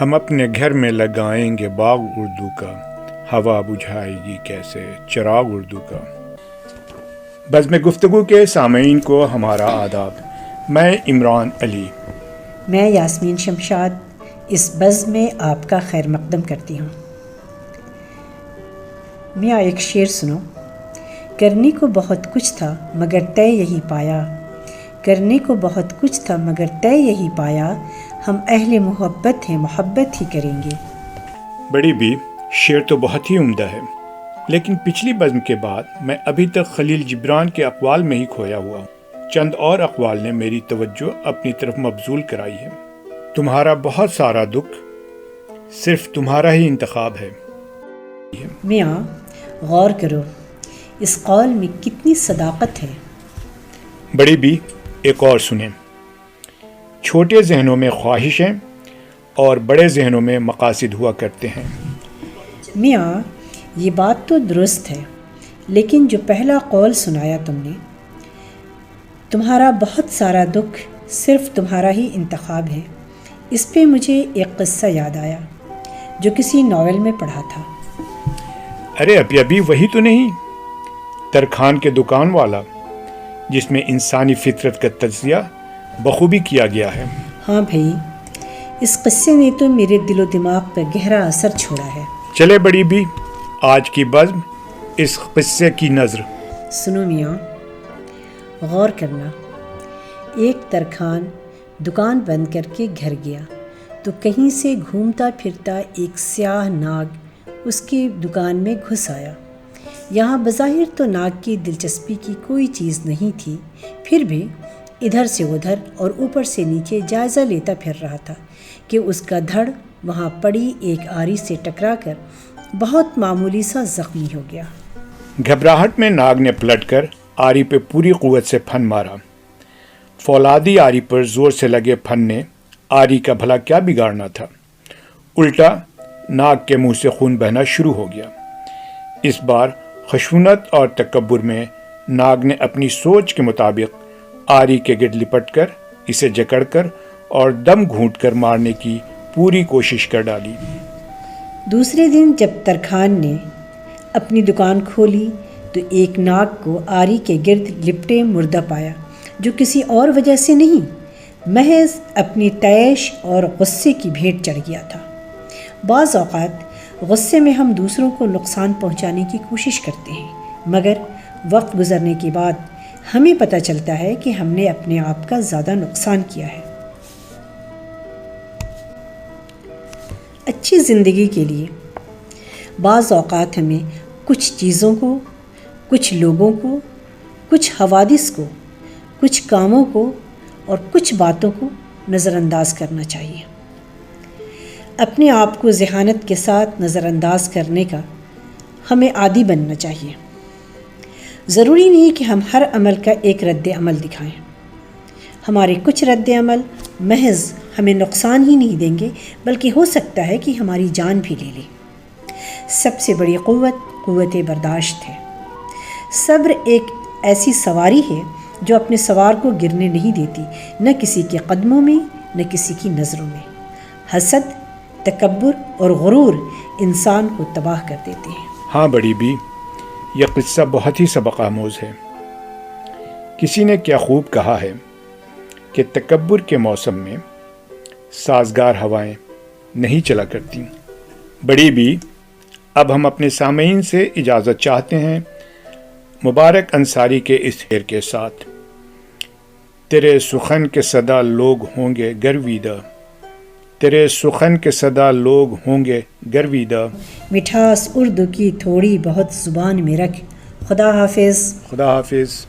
ہم اپنے گھر میں لگائیں گے باغ اردو کا، ہوا بجھائے گی کیسے چراغ اردو کا۔ بزم گفتگو کے سامعین کو ہمارا آداب۔ میں عمران علی، میں یاسمین شمشاد اس بزم میں آپ کا خیر مقدم کرتی ہوں۔ میاں ایک شعر سنو۔ کرنے کو بہت کچھ تھا مگر طے یہی پایا، کرنے کو بہت کچھ تھا مگر طے یہی پایا، ہم اہل محبت ہیں محبت ہی کریں گے۔ بڑی بھی شعر تو بہت ہی عمدہ ہے، لیکن پچھلی بزم کے بعد میں ابھی تک خلیل جبران کے اقوال میں ہی کھویا ہوا ہوں۔ چند اور اقوال نے میری توجہ اپنی طرف مبذول کرائی ہے۔ تمہارا بہت سارا دکھ صرف تمہارا ہی انتخاب ہے۔ میاں غور کرو، اس قول میں کتنی صداقت ہے۔ بڑی بھی ایک اور سنیں۔ چھوٹے ذہنوں میں خواہشیں اور بڑے ذہنوں میں مقاصد ہوا کرتے ہیں۔ میاں یہ بات تو درست ہے، لیکن جو پہلا قول سنایا تم نے، تمہارا بہت سارا دکھ صرف تمہارا ہی انتخاب ہے، اس پہ مجھے ایک قصہ یاد آیا جو کسی ناول میں پڑھا تھا۔ ارے ابھی وہی تو نہیں، ترکھان کے دکان والا، جس میں انسانی فطرت کا تجزیہ بخوبی کیا گیا ہے۔ ہاں بھائی، اس قصے نے تو میرے دل و دماغ پر گہرا اثر چھوڑا ہے۔ چلے بڑی بھی، آج کی بزم اس قصے کی نظر۔ سنو میاں، غور کرنا۔ ایک ترکھان دکان بند کر کے گھر گیا تو کہیں سے گھومتا پھرتا ایک سیاہ ناگ اس کی دکان میں گھس آیا۔ یہاں بظاہر تو ناگ کی دلچسپی کی کوئی چیز نہیں تھی، پھر بھی ادھر سے ادھر اور اوپر سے نیچے جائزہ لیتا پھر رہا تھا کہ اس کا دھڑ وہاں پڑی ایک آری سے ٹکرا کر بہت معمولی سا زخمی ہو گیا۔ گھبراہٹ میں ناگ نے پلٹ کر آری پہ پوری قوت سے پھن مارا۔ فولادی آری پر زور سے لگے پھن نے آری کا بھلا کیا بگاڑنا تھا، الٹا ناگ کے منہ سے خون بہنا شروع ہو گیا۔ اس بار خشونت اور تکبر میں ناگ نے اپنی سوچ کے مطابق آری کے گرد لپٹ کر اسے جکڑ کر اور دم گھونٹ کر مارنے کی پوری کوشش کر ڈالی۔ دوسرے دن جب ترکھان نے اپنی دکان کھولی تو ایک ناگ کو آری کے گرد لپٹے مردہ پایا، جو کسی اور وجہ سے نہیں، محض اپنی طیش اور غصے کی بھیٹ چڑھ گیا تھا۔ بعض اوقات غصے میں ہم دوسروں کو نقصان پہنچانے کی کوشش کرتے ہیں، مگر وقت گزرنے کے بعد ہمیں پتہ چلتا ہے کہ ہم نے اپنے آپ کا زیادہ نقصان کیا ہے۔ اچھی زندگی کے لیے بعض اوقات ہمیں کچھ چیزوں کو، کچھ لوگوں کو، کچھ حوادث کو، کچھ کاموں کو اور کچھ باتوں کو نظر انداز کرنا چاہیے۔ اپنے آپ کو ذہانت کے ساتھ نظر انداز کرنے کا ہمیں عادی بننا چاہیے۔ ضروری نہیں کہ ہم ہر عمل کا ایک رد عمل دکھائیں۔ ہمارے کچھ رد عمل محض ہمیں نقصان ہی نہیں دیں گے، بلکہ ہو سکتا ہے کہ ہماری جان بھی لے لیں۔ سب سے بڑی قوت برداشت ہے۔ صبر ایک ایسی سواری ہے جو اپنے سوار کو گرنے نہیں دیتی، نہ کسی کے قدموں میں نہ کسی کی نظروں میں۔ حسد، تکبر اور غرور انسان کو تباہ کر دیتے ہیں۔ ہاں بڑی بھی، یہ قصہ بہت ہی سبق آموز ہے۔ کسی نے کیا خوب کہا ہے کہ تکبر کے موسم میں سازگار ہوائیں نہیں چلا کرتی۔ بڑی بھی، اب ہم اپنے سامعین سے اجازت چاہتے ہیں مبارک انصاری کے اس شعر کے ساتھ۔ تیرے سخن کے صدا لوگ ہوں گے گرویدہ، تیرے سخن کے صدا لوگ ہوں گے گرویدہ۔ مٹھاس اردو کی تھوڑی بہت زبان میں رکھ۔ خدا حافظ۔ خدا حافظ۔